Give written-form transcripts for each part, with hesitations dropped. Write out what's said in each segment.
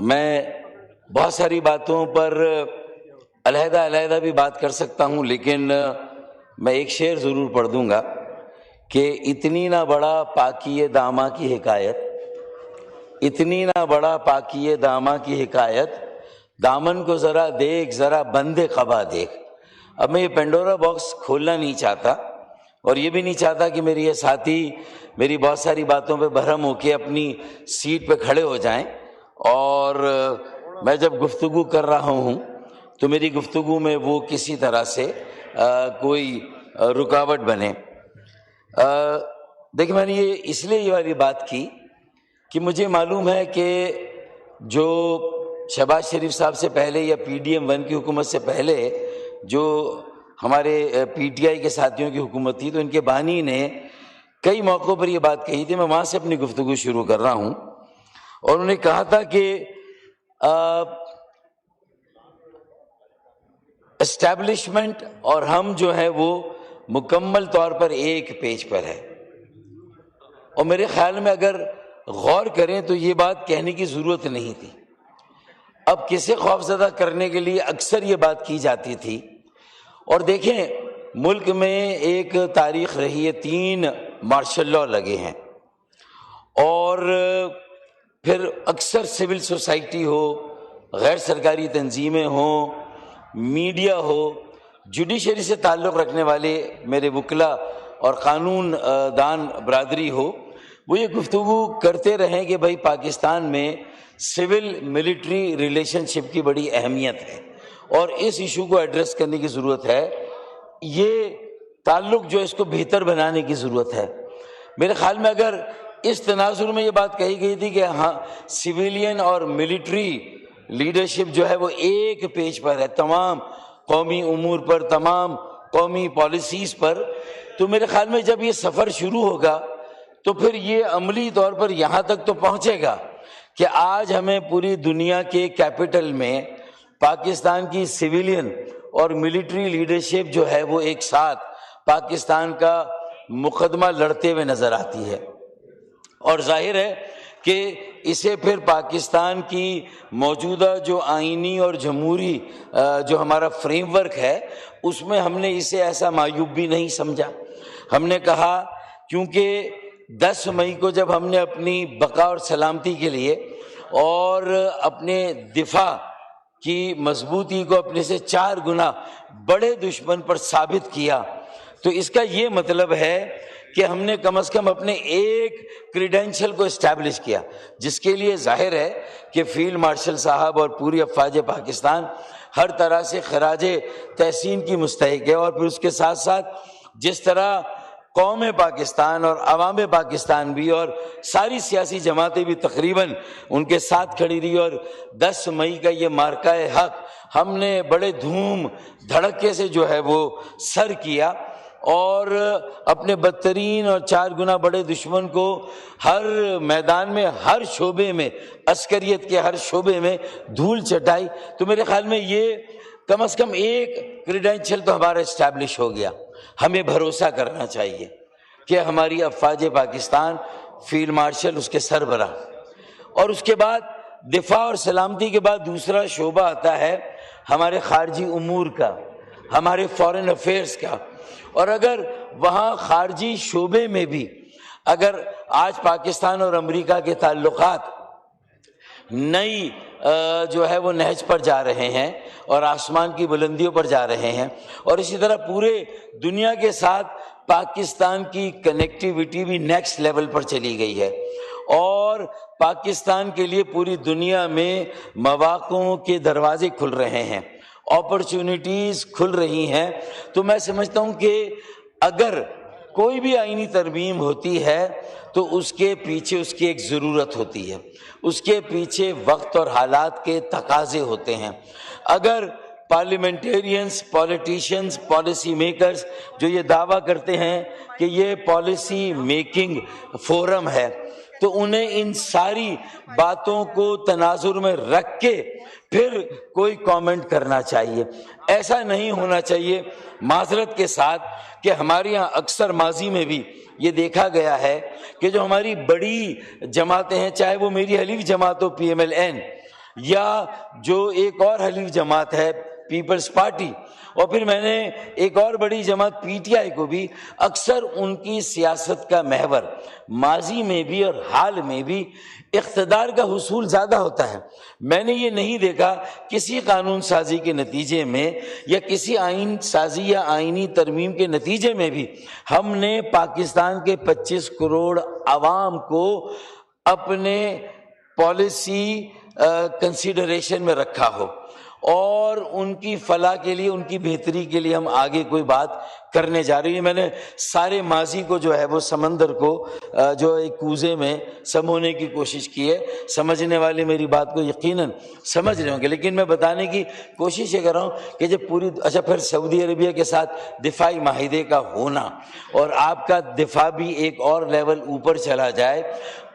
میں بہت ساری باتوں پر علیحدہ بھی بات کر سکتا ہوں، لیکن میں ایک شعر ضرور پڑھ دوں گا کہ اتنی نہ بڑا پاکی داماں کی حکایت، اتنی نہ بڑا پاکی داماں کی حکایت، دامن کو ذرا دیکھ، ذرا بند قبا دیکھ۔ اب میں یہ پینڈورا باکس کھولنا نہیں چاہتا، اور یہ بھی نہیں چاہتا کہ میری یہ ساتھی میری بہت ساری باتوں پہ برہم ہو کے اپنی سیٹ پہ کھڑے ہو جائیں، اور میں جب گفتگو کر رہا ہوں تو میری گفتگو میں وہ کسی طرح سے کوئی رکاوٹ بنے۔ دیکھیں، میں نے اس لیے یہ والی بات کی کہ مجھے معلوم ہے کہ جو شہباز شریف صاحب سے پہلے یا پی ڈی ایم 1 کی حکومت سے پہلے جو ہمارے پی ٹی آئی کے ساتھیوں کی حکومت تھی، تو ان کے بانی نے کئی موقعوں پر یہ بات کہی تھی۔ میں وہاں سے اپنی گفتگو شروع کر رہا ہوں، اور انہوں نے کہا تھا کہ اسٹیبلشمنٹ اور ہم جو ہے وہ مکمل طور پر ایک پیج پر ہے، اور میرے خیال میں اگر غور کریں تو یہ بات کہنے کی ضرورت نہیں تھی۔ اب کسے خوفزدہ کرنے کے لیے اکثر یہ بات کی جاتی تھی، اور دیکھیں ملک میں ایک تاریخ رہی ہے، 3 مارشل لاء لگے ہیں، اور پھر اکثر سول سوسائٹی ہو، غیر سرکاری تنظیمیں ہوں، میڈیا ہو، جوڈیشری سے تعلق رکھنے والے میرے وکلا اور قانون دان برادری ہو، وہ یہ گفتگو کرتے رہیں کہ بھائی پاکستان میں سول ملٹری ریلیشن شپ کی بڑی اہمیت ہے، اور اس ایشو کو ایڈریس کرنے کی ضرورت ہے، یہ تعلق جو اس کو بہتر بنانے کی ضرورت ہے۔ میرے خیال میں اگر اس تناظر میں یہ بات کہی گئی تھی کہ ہاں سویلین اور ملٹری لیڈرشپ جو ہے وہ ایک پیج پر ہے، تمام قومی امور پر، تمام قومی پالیسیز پر، تو میرے خیال میں جب یہ سفر شروع ہوگا تو پھر یہ عملی طور پر یہاں تک تو پہنچے گا کہ آج ہمیں پوری دنیا کے کیپٹل میں پاکستان کی سویلین اور ملٹری لیڈرشپ جو ہے وہ ایک ساتھ پاکستان کا مقدمہ لڑتے ہوئے نظر آتی ہے، اور ظاہر ہے کہ اسے پھر پاکستان کی موجودہ جو آئینی اور جمہوری جو ہمارا فریم ورک ہے، اس میں ہم نے اسے ایسا معیوب بھی نہیں سمجھا۔ ہم نے کہا کیونکہ 10 مئی کو جب ہم نے اپنی بقا اور سلامتی کے لیے اور اپنے دفاع کی مضبوطی کو اپنے سے 4 گنا بڑے دشمن پر ثابت کیا، تو اس کا یہ مطلب ہے کہ ہم نے کم از کم اپنے ایک کریڈینشل کو اسٹیبلش کیا، جس کے لیے ظاہر ہے کہ فیلڈ مارشل صاحب اور پوری افواج پاکستان ہر طرح سے خراج تحسین کی مستحق ہے، اور پھر اس کے ساتھ ساتھ جس طرح قوم پاکستان اور عوام پاکستان بھی اور ساری سیاسی جماعتیں بھی تقریباً ان کے ساتھ کھڑی رہی، اور 10 مئی کا یہ مارکہ حق ہم نے بڑے دھوم دھڑکے سے جو ہے وہ سر کیا، اور اپنے بدترین اور 4 گنا بڑے دشمن کو ہر میدان میں، ہر شعبے میں، عسکریت کے ہر شعبے میں دھول چٹائی۔ تو میرے خیال میں یہ کم از کم ایک کریڈینشل تو ہمارا اسٹیبلش ہو گیا۔ ہمیں بھروسہ کرنا چاہیے کہ ہماری افواج پاکستان، فیلڈ مارشل اس کے سربراہ، اور اس کے بعد دفاع اور سلامتی کے بعد دوسرا شعبہ آتا ہے ہمارے خارجی امور کا، ہمارے فارن افیئرس کا، اور اگر وہاں خارجی شعبے میں بھی اگر آج پاکستان اور امریکہ کے تعلقات نئی جو ہے وہ نہج پر جا رہے ہیں اور آسمان کی بلندیوں پر جا رہے ہیں، اور اسی طرح پورے دنیا کے ساتھ پاکستان کی کنیکٹیویٹی بھی نیکسٹ لیول پر چلی گئی ہے، اور پاکستان کے لیے پوری دنیا میں مواقعوں کے دروازے کھل رہے ہیں، اپرچونٹیز کھل رہی ہیں۔ تو میں سمجھتا ہوں کہ اگر کوئی بھی آئینی ترمیم ہوتی ہے تو اس کے پیچھے اس کی ایک ضرورت ہوتی ہے، اس کے پیچھے وقت اور حالات کے تقاضے ہوتے ہیں۔ اگر پارلیمنٹیرینز، پولیٹیشینز، پالیسی میکرز جو یہ دعویٰ کرتے ہیں کہ یہ پالیسی میکنگ فورم ہے، تو انہیں ان ساری باتوں کو تناظر میں رکھ کے پھر کوئی کامنٹ کرنا چاہیے۔ ایسا نہیں ہونا چاہیے، معذرت کے ساتھ، کہ ہمارے یہاں اکثر ماضی میں بھی یہ دیکھا گیا ہے کہ جو ہماری بڑی جماعتیں ہیں، چاہے وہ میری حلیف جماعت ہو پی ایم ایل این، یا جو ایک اور حلیف جماعت ہے پیپلز پارٹی، اور پھر میں نے ایک اور بڑی جماعت پی ٹی آئی کو بھی، اکثر ان کی سیاست کا محور ماضی میں بھی اور حال میں بھی اقتدار کا حصول زیادہ ہوتا ہے۔ میں نے یہ نہیں دیکھا کسی قانون سازی کے نتیجے میں یا کسی آئین سازی یا آئینی ترمیم کے نتیجے میں بھی ہم نے پاکستان کے 25 کروڑ عوام کو اپنے پالیسی کنسیڈریشن میں رکھا ہو اور ان کی فلاح کے لیے، ان کی بہتری کے لیے ہم آگے کوئی بات کرنے جا رہی ہیں۔ میں نے سارے ماضی کو جو ہے وہ سمندر کو جو ایک کوزے میں سمونے کی کوشش کی ہے۔ سمجھنے والے میری بات کو یقیناً سمجھ رہے ہوں گے، لیکن میں بتانے کی کوشش یہ کر رہا ہوں کہ جب پھر سعودی عربیہ کے ساتھ دفاعی معاہدے کا ہونا اور آپ کا دفاع بھی ایک اور لیول اوپر چلا جائے،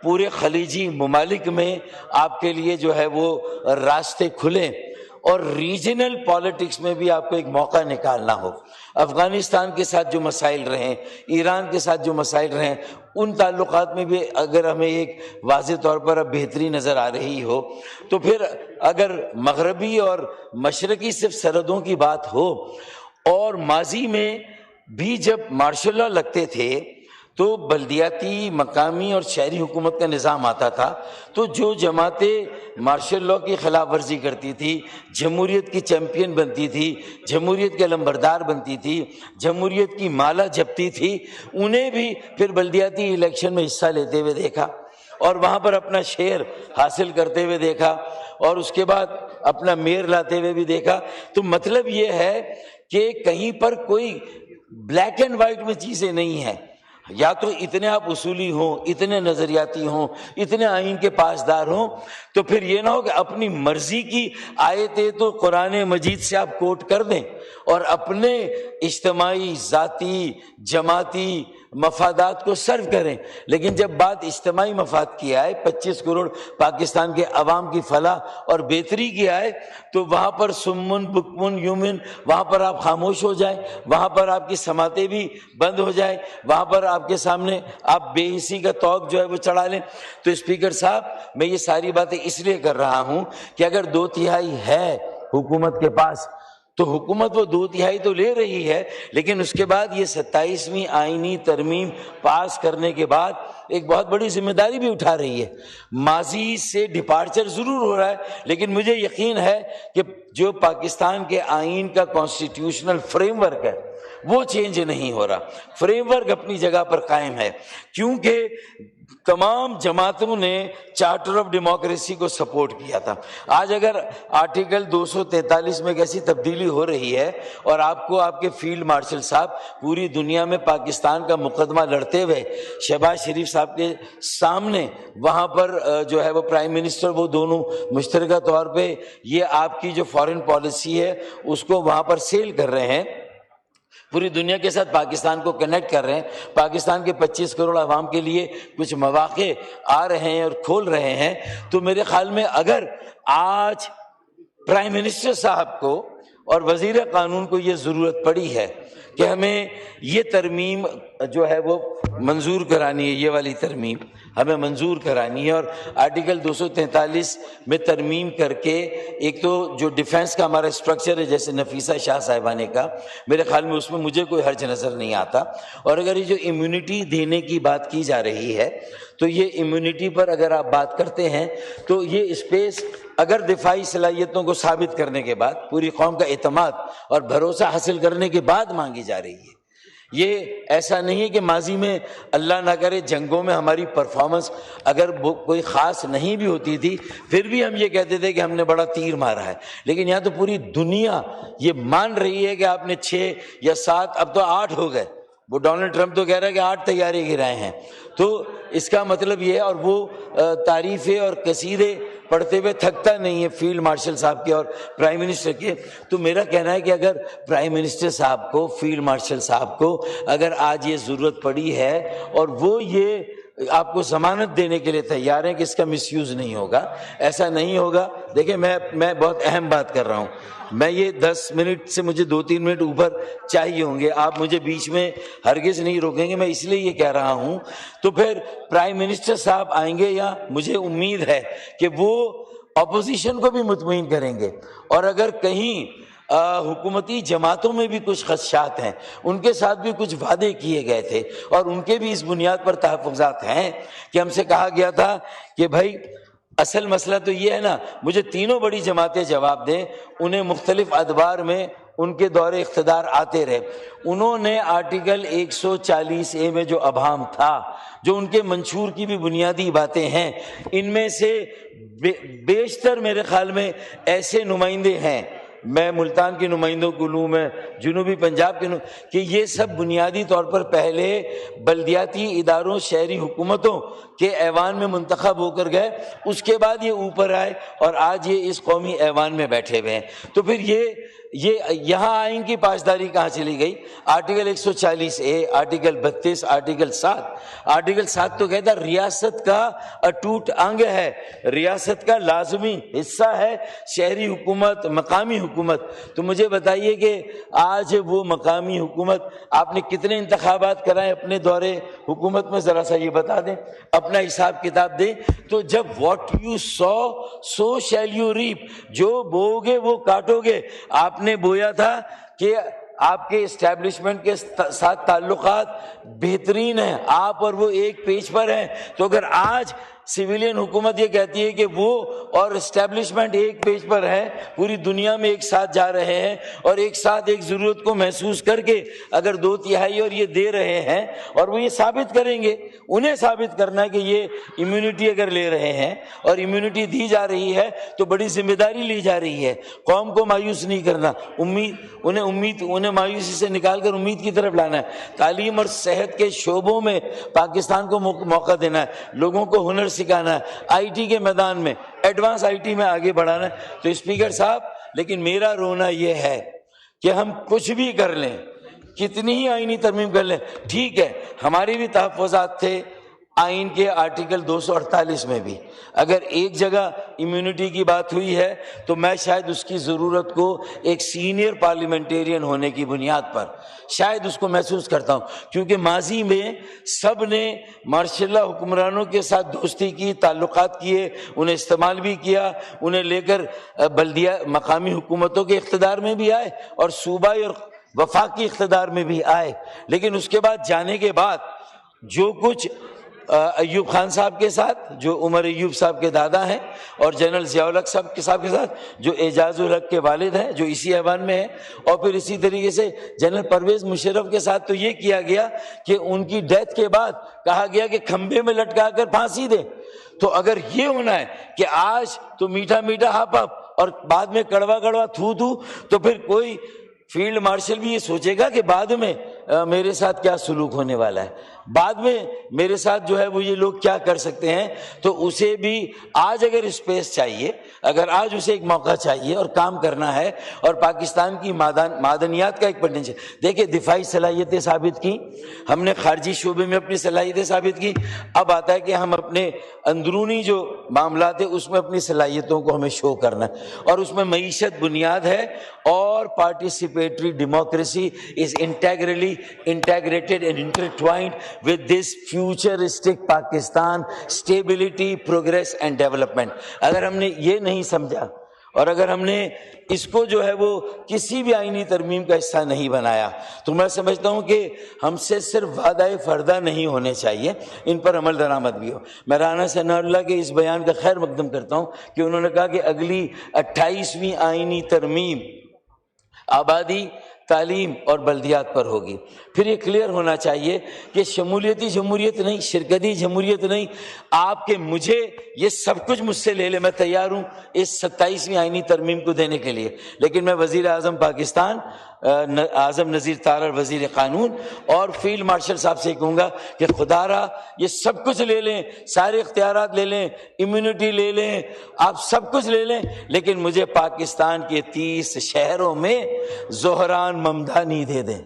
پورے خلیجی ممالک میں آپ کے لیے جو ہے وہ راستے کھلیں اور ریجنل پالیٹکس میں بھی آپ کو ایک موقع نکالنا ہو۔ افغانستان کے ساتھ جو مسائل رہے، ایران کے ساتھ جو مسائل رہے، ان تعلقات میں بھی اگر ہمیں ایک واضح طور پر اب بہتری نظر آ رہی ہو، تو پھر اگر مغربی اور مشرقی صرف سرحدوں کی بات ہو، اور ماضی میں بھی جب مارشل لا لگتے تھے تو بلدیاتی، مقامی اور شہری حکومت کا نظام آتا تھا، تو جو جماعتیں مارشل لا کی خلاف ورزی کرتی تھی، جمہوریت کی چیمپئن بنتی تھی، جمہوریت کے علمبردار بنتی تھی، جمہوریت کی مالا جپتی تھی، انہیں بھی پھر بلدیاتی الیکشن میں حصہ لیتے ہوئے دیکھا اور وہاں پر اپنا شیئر حاصل کرتے ہوئے دیکھا، اور اس کے بعد اپنا میئر لاتے ہوئے بھی دیکھا۔ تو مطلب یہ ہے کہ کہیں پر کوئی بلیک اینڈ وائٹ میں چیزیں نہیں ہیں، یا تو اتنے آپ اصولی ہوں، اتنے نظریاتی ہوں، اتنے آئین کے پاسدار ہوں، تو پھر یہ نہ ہو کہ اپنی مرضی کی آیتیں تو قرآن مجید سے آپ کوٹ کر دیں اور اپنے اجتماعی، ذاتی، جماعتی مفادات کو سرو کریں، لیکن جب بات اجتماعی مفاد کی آئے، 25 کروڑ پاکستان کے عوام کی فلاح اور بہتری کی آئے، تو وہاں پر سمن بکمن یومن، وہاں پر آپ خاموش ہو جائیں، وہاں پر آپ کی سماعتیں بھی بند ہو جائیں، وہاں پر آپ کے سامنے آپ بے حسی کا طوق جو ہے وہ چڑھا لیں۔ تو اسپیکر صاحب، میں یہ ساری باتیں اس لیے کر رہا ہوں کہ اگر 2/3 ہے حکومت کے پاس، تو حکومت وہ 2/3 تو لے رہی ہے، لیکن اس کے بعد یہ 27ویں آئینی ترمیم پاس کرنے کے بعد ایک بہت بڑی ذمہ داری بھی اٹھا رہی ہے۔ ماضی سے ڈپارچر ضرور ہو رہا ہے، لیکن مجھے یقین ہے کہ جو پاکستان کے آئین کا کانسٹیٹیوشنل فریم ورک ہے وہ چینج نہیں ہو رہا، فریم ورک اپنی جگہ پر قائم ہے، کیونکہ تمام جماعتوں نے چارٹر آف ڈیموکریسی کو سپورٹ کیا تھا۔ آج اگر آرٹیکل 243 میں ایک ایسی تبدیلی ہو رہی ہے اور آپ کو آپ کے فیلڈ مارشل صاحب پوری دنیا میں پاکستان کا مقدمہ لڑتے ہوئے شہباز شریف صاحب کے سامنے وہاں پر جو ہے وہ پرائم منسٹر، وہ دونوں مشترکہ طور پہ یہ آپ کی جو فارن پالیسی ہے اس کو وہاں پر سیل کر رہے ہیں، پوری دنیا کے ساتھ پاکستان کو کنیکٹ کر رہے ہیں، پاکستان کے 25 کروڑ عوام کے لیے کچھ مواقع آ رہے ہیں اور کھول رہے ہیں، تو میرے خیال میں اگر آج پرائم منسٹر صاحب کو اور وزیر قانون کو یہ ضرورت پڑی ہے کہ ہمیں یہ ترمیم جو ہے وہ منظور کرانی ہے، یہ والی ترمیم ہمیں منظور کرانی ہے، اور آرٹیکل 243 میں ترمیم کر کے ایک تو جو ڈیفنس کا ہمارا اسٹرکچر ہے جیسے نفیسہ شاہ صاحبانے کا، میرے خیال میں اس میں مجھے کوئی حرج نظر نہیں آتا، اور اگر یہ جو امیونٹی دینے کی بات کی جا رہی ہے تو یہ امیونٹی پر اگر آپ بات کرتے ہیں تو یہ اسپیس اگر دفاعی صلاحیتوں کو ثابت کرنے کے بعد، پوری قوم کا اعتماد اور بھروسہ حاصل کرنے کے بعد مانگی جا رہی ہے۔ یہ ایسا نہیں ہے کہ ماضی میں اللہ نہ کرے جنگوں میں ہماری پرفارمنس اگر کوئی خاص نہیں بھی ہوتی تھی پھر بھی ہم یہ کہتے تھے کہ ہم نے بڑا تیر مارا ہے، لیکن یہاں تو پوری دنیا یہ مان رہی ہے کہ آپ نے 6 یا 7 اب تو 8 ہو گئے، وہ ڈونلڈ ٹرمپ تو کہہ رہا ہے کہ 8 طیارے گرائے ہیں، تو اس کا مطلب یہ ہے، اور وہ تعریفیں اور قصیدے پڑھتے ہوئے تھکتا نہیں ہے فیلڈ مارشل صاحب کے اور پرائم منسٹر کے۔ تو میرا کہنا ہے کہ اگر پرائم منسٹر صاحب کو، فیلڈ مارشل صاحب کو اگر آج یہ ضرورت پڑی ہے اور وہ یہ آپ کو ضمانت دینے کے لیے تیار ہیں کہ اس کا مس یوز نہیں ہوگا، ایسا نہیں ہوگا۔ دیکھیں میں بہت اہم بات کر رہا ہوں، میں یہ 10 منٹ سے مجھے 2-3 منٹ اوپر چاہیے ہوں گے، آپ مجھے بیچ میں ہرگز نہیں روکیں گے، میں اس لیے یہ کہہ رہا ہوں۔ تو پھر پرائم منسٹر صاحب آئیں گے، یا مجھے امید ہے کہ وہ اپوزیشن کو بھی مطمئن کریں گے، اور اگر کہیں حکومتی جماعتوں میں بھی کچھ خدشات ہیں، ان کے ساتھ بھی کچھ وعدے کیے گئے تھے اور ان کے بھی اس بنیاد پر تحفظات ہیں کہ ہم سے کہا گیا تھا کہ بھائی اصل مسئلہ تو یہ ہے نا، مجھے تینوں بڑی جماعتیں جواب دیں، انہیں مختلف ادوار میں ان کے دور اقتدار آتے رہے، انہوں نے آرٹیکل 140A میں جو ابہام تھا، جو ان کے منشور کی بھی بنیادی باتیں ہیں، ان میں سے بیشتر میرے خیال میں ایسے نمائندے ہیں، میں ملتان کے نمائندوں کو لوں، میں جنوبی پنجاب کے کہ یہ سب بنیادی طور پر پہلے بلدیاتی اداروں، شہری حکومتوں کے ایوان میں منتخب ہو کر گئے، اس کے بعد یہ اوپر آئے اور آج یہ اس قومی ایوان میں بیٹھے ہوئے ہیں۔ تو پھر یہ یہاں آئین کی پاسداری کہاں چلی گئی؟ Article 140A، article 32، article 7۔ Article 7 تو کہتا ہے ریاست کا اٹوٹ انگ ہے، ریاست کا لازمی حصہ ہے شہری حکومت، مقامی حکومت۔ تو مجھے بتائیے کہ آج وہ مقامی حکومت آپ نے کتنے انتخابات کرائے اپنے دورے حکومت میں؟ ذرا سا یہ بتا دیں، اپنا حساب کتاب دیں۔ تو جب what you sow shall you reap, جو بوؤ گے وہ کاٹو گے۔ آپ نے بویا تھا کہ آپ کے اسٹیبلشمنٹ کے ساتھ تعلقات بہترین ہیں، آپ اور وہ ایک پیج پر ہیں، تو اگر آج سویلین حکومت یہ کہتی ہے کہ وہ اور اسٹیبلشمنٹ ایک پیج پر ہے، پوری دنیا میں ایک ساتھ جا رہے ہیں اور ایک ساتھ ایک ضرورت کو محسوس کر کے اگر 2/3 اور یہ دے رہے ہیں، اور وہ یہ ثابت کریں گے، انہیں ثابت کرنا ہے کہ یہ امیونٹی اگر لے رہے ہیں اور امیونٹی دی جا رہی ہے تو بڑی ذمہ داری لی جا رہی ہے، قوم کو مایوس نہیں کرنا، انہیں مایوسی سے نکال کر امید کی طرف لانا ہے، تعلیم اور صحت کے شعبوں میں پاکستان کو موقع دینا ہے، لوگوں کو ہنر سکھانا ہے، آئی ٹی کے میدان میں، ایڈوانس آئی ٹی میں آگے بڑھانا ہے۔ تو اسپیکر صاحب، لیکن میرا رونا یہ ہے کہ ہم کچھ بھی کر لیں، کتنی ہی آئینی ترمیم کر لیں، ٹھیک ہے، ہمارے بھی تحفظات تھے آئین کے آرٹیکل 248 میں بھی، اگر ایک جگہ امیونٹی کی بات ہوئی ہے تو میں شاید اس کی ضرورت کو ایک سینئر پارلیمنٹیرین ہونے کی بنیاد پر شاید اس کو محسوس کرتا ہوں، کیونکہ ماضی میں سب نے ماشاء اللہ حکمرانوں کے ساتھ دوستی کی، تعلقات کیے، انہیں استعمال بھی کیا، انہیں لے کر بلدیہ مقامی حکومتوں کے اقتدار میں بھی آئے اور صوبائی اور وفاقی اقتدار میں بھی آئے، لیکن اس کے بعد جانے کے بعد جو کچھ ایوب خان صاحب کے ساتھ، جو عمر ایوب صاحب کے دادا ہیں، اور جنرل ضیاء الحق صاحب کے ساتھ جو اعجاز الحق کے والد ہیں، جو اسی ایوان میں ہیں، اور پھر اسی طریقے سے جنرل پرویز مشرف کے ساتھ تو یہ کیا گیا کہ ان کی ڈیتھ کے بعد کہا گیا کہ کھمبے میں لٹکا کر پھانسی دیں۔ تو اگر یہ ہونا ہے کہ آج تو میٹھا میٹھا ہاپ ہاپ اور بعد میں کڑوا کڑوا تھو تھو، تو پھر کوئی فیلڈ مارشل بھی یہ سوچے گا کہ بعد میں میرے ساتھ کیا سلوک ہونے والا ہے، بعد میں میرے ساتھ جو ہے وہ یہ لوگ کیا کر سکتے ہیں۔ تو اسے بھی آج اگر اسپیس چاہیے، اگر آج اسے ایک موقع چاہیے اور کام کرنا ہے، اور پاکستان کی معدنیات کا ایک پوٹینشیل، دیکھیں دفاعی صلاحیتیں ثابت کی ہم نے، خارجی شعبے میں اپنی صلاحیتیں ثابت کی، اب آتا ہے کہ ہم اپنے اندرونی جو معاملات ہیں اس میں اپنی صلاحیتوں کو ہمیں شو کرنا ہے، اور اس میں معیشت بنیاد ہے، اور participatory democracy is integrated and intertwined with this futuristic Pakistan, stability, progress and development۔ اگر ہم نے یہ نہیں سمجھا اور اگر ہم نے اس کو جو ہے وہ کسی بھی آئینی ترمیم کا حصہ نہیں بنایا، تو میں سمجھتا ہوں کہ ہم سے صرف وعدہ فردہ نہیں ہونے چاہیے، ان پر عمل درآمد بھی ہو۔ میں رانا ثناء اللہ کے اس بیان کا خیر مقدم کرتا ہوں کہ انہوں نے کہا کہ اگلی 28ویں آئینی ترمیم آبادی، تعلیم اور بلدیات پر ہوگی۔ پھر یہ کلیئر ہونا چاہیے کہ شمولیتی جمہوریت نہیں، شرکتی جمہوریت نہیں، آپ کے مجھے یہ سب کچھ مجھ سے لے لے، میں تیار ہوں اس 27ویں آئینی ترمیم کو دینے کے لیے، لیکن میں وزیر اعظم پاکستان اعظم نذیر تارڑ وزیر قانون اور فیلڈ مارشل صاحب سے کہوں گا کہ خدا را یہ سب کچھ لے لیں، سارے اختیارات لے لیں، امیونٹی لے لیں، آپ سب کچھ لے لیں، لیکن مجھے پاکستان کے 30 شہروں میں زہران ممدانی دے دیں،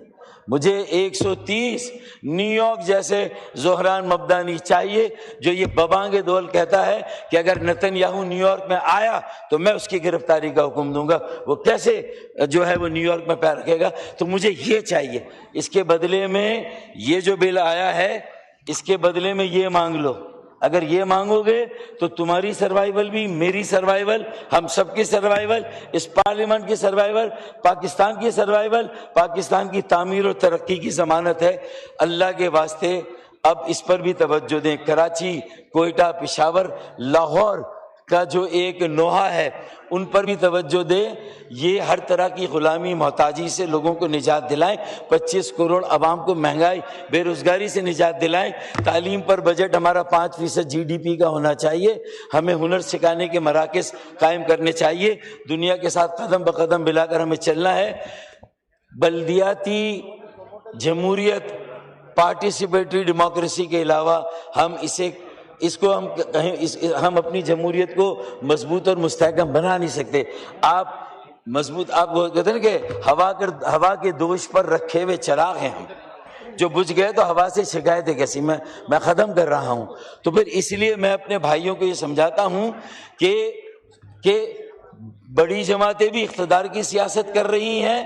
مجھے 130 نیو یارک جیسے زہران ممدانی چاہیے، جو یہ ببانگ دول کہتا ہے کہ اگر نتن یاہو نیو یارک میں آیا تو میں اس کی گرفتاری کا حکم دوں گا، وہ کیسے جو ہے وہ نیو یارک میں پیر رکھے گا؟ تو مجھے یہ چاہیے، اس کے بدلے میں یہ جو بل آیا ہے اس کے بدلے میں یہ مانگ لو، اگر یہ مانگو گے تو تمہاری سروائیول بھی، میری سروائیول، ہم سب کی سروائیول، اس پارلیمنٹ کی سروائیول، پاکستان کی سروائیول، پاکستان کی تعمیر و ترقی کی ضمانت ہے۔ اللہ کے واسطے اب اس پر بھی توجہ دیں۔ کراچی، کوئٹہ، پشاور، لاہور کا جو ایک نوحہ ہے ان پر بھی توجہ دیں۔ یہ ہر طرح کی غلامی، محتاجی سے لوگوں کو نجات دلائیں، 25 کروڑ عوام کو مہنگائی، بے روزگاری سے نجات دلائیں۔ تعلیم پر بجٹ ہمارا 5% GDP کا ہونا چاہیے۔ ہمیں ہنر سکھانے کے مراکز قائم کرنے چاہیے۔ دنیا کے ساتھ قدم بقدم ملا کر ہمیں چلنا ہے۔ بلدیاتی جمہوریت، پارٹیسپیٹری ڈیموکریسی کے علاوہ ہم ہم اپنی جمہوریت کو مضبوط اور مستحکم بنا نہیں سکتے۔ آپ کہتے ہیں کہ ہوا کے دوش پر رکھے ہوئے چراغ ہیں ہم، جو بجھ گئے تو ہوا سے شکایتیں کیسی، میں ختم کر رہا ہوں۔ تو پھر اس لیے میں اپنے بھائیوں کو یہ سمجھاتا ہوں کہ بڑی جماعتیں بھی اقتدار کی سیاست کر رہی ہیں،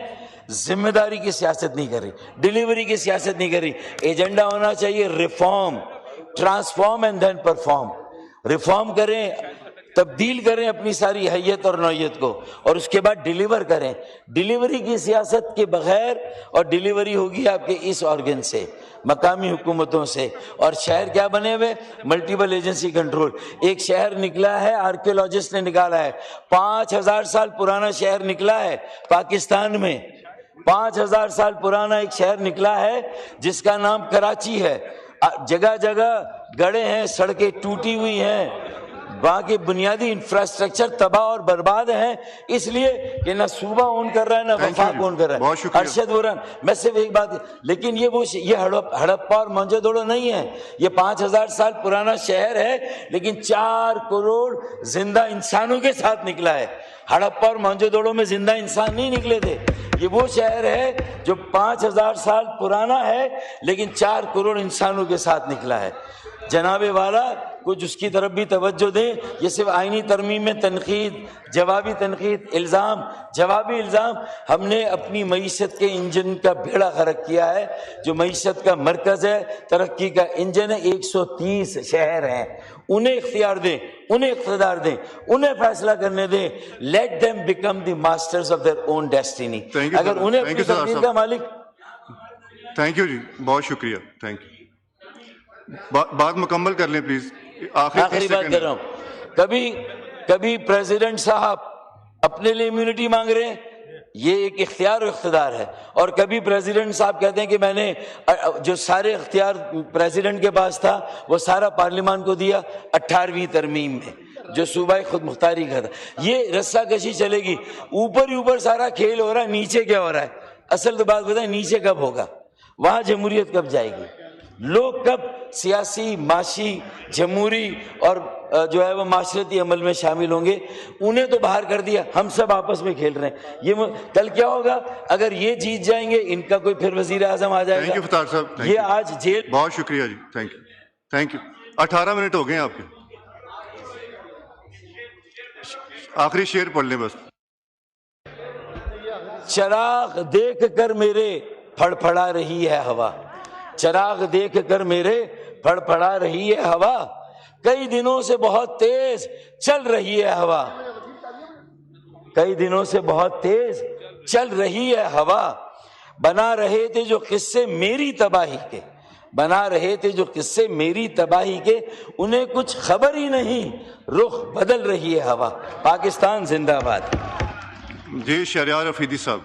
ذمہ داری کی سیاست نہیں کر رہی، ڈیلیوری کی سیاست نہیں کر رہی۔ ایجنڈا ہونا چاہیے reform, transform and then perform. Reform کریں، تبدیل کریں اپنی ساری حیت اور نوعیت کو، اور اس کے بعد ڈیلیور کریں۔ ڈیلیوری کی سیاست کے بغیر، اور ڈیلیوری ہوگی آپ کے اس آرگن سے، مقامی حکومتوں سے۔ اور شہر کیا بنے ہوئے؟ Multiple agency control. ایک شہر نکلا ہے، آرکیولوجسٹ نے نکالا ہے، 5000 سال پرانا شہر نکلا ہے پاکستان میں، 5000 سال پرانا ایک شہر نکلا ہے جس کا نام کراچی ہے۔ جگہ جگہ گڑھے ہیں، سڑکیں ٹوٹی ہوئی ہیں، وہاں کے بنیادی انفراسٹرکچر تباہ اور برباد ہیں، اس لیے کہ نہ صوبہ اون کر رہا ہے نہ وفاق اون کر رہا ہے۔ ارشد ورن، میں صرف ایک بات، لیکن یہ ہڑپا اور موہنجو دڑو نہیں ہے، یہ 5000 سال پرانا شہر ہے، لیکن 4 کروڑ زندہ انسانوں کے ساتھ نکلا ہے۔ ہڑپا اور موہنجو دڑو میں زندہ انسان نہیں نکلے تھے۔ یہ وہ شہر ہے جو 5000 سال پرانا ہے لیکن 4 کروڑ انسانوں کے ساتھ نکلا ہے۔ جناب والا کچھ اس کی طرف بھی توجہ دیں۔ یہ صرف آئینی ترمیم میں تنقید، جوابی تنقید، الزام، جوابی الزام۔ ہم نے اپنی معیشت کے انجن کا بیڑا غرق کیا ہے، جو معیشت کا مرکز ہے، ترقی کا انجن ہے۔ 130 شہر ہیں، انہیں اختیار دیں، انہیں اقتدار دیں، انہیں فیصلہ کرنے دیں۔ Let them become the masters of their own destiny. اگر انہیں اپنی تقدیر کا مالک۔ تھینک یو جی، بہت شکریہ، تھینک یو۔ بات مکمل کر لیں پلیز، آخری بات کر رہا ہوں۔ کبھی پریزیڈنٹ صاحب اپنے لیے امیونٹی مانگ رہے ہیں، یہ ایک اختیار و اقتدار ہے، اور کبھی پریزیڈنٹ صاحب کہتے ہیں کہ میں نے جو سارے اختیار پریزیڈنٹ کے پاس تھا وہ سارا پارلیمان کو دیا 18ویں ترمیم میں، جو صوبہ خود مختاری کا تھا۔ یہ رسہ کشی چلے گی، اوپر ہی اوپر سارا کھیل ہو رہا ہے، نیچے کیا ہو رہا ہے؟ اصل تو بات بتائیں، نیچے کب ہوگا؟ وہاں جمہوریت کب جائے گی؟ لوگ کب سیاسی، معاشی، جمہوری اور جو ہے وہ معاشرتی عمل میں شامل ہوں گے؟ انہیں تو باہر کر دیا، ہم سب آپس میں کھیل رہے ہیں۔ یہ کل کیا ہوگا اگر یہ جیت جائیں گے؟ ان کا کوئی پھر وزیر اعظم آ جائے گا۔ تھینک یو فتار صاحب، یہ آج جیل۔ بہت شکریہ جی، thank you, thank you. 18 minute ہو گئے ہیں آپ کے، آخری شعر پڑھ لیں بس۔ چراغ دیکھ کر میرے پھڑپھڑا رہی ہے ہوا، چراغ دیکھ کر میرے پھڑپھڑا رہی ہے ہوا، کئی دنوں سے بہت تیز چل رہی ہے ہوا، کئی دنوں سے بہت تیز چل رہی ہے ہوا، بنا رہے تھے جو قصے میری تباہی کے، بنا رہے تھے جو قصے میری تباہی کے، انہیں کچھ خبر ہی نہیں، رخ بدل رہی ہے ہوا۔ پاکستان زندہ باد۔ جی شہریار افریدی صاحب۔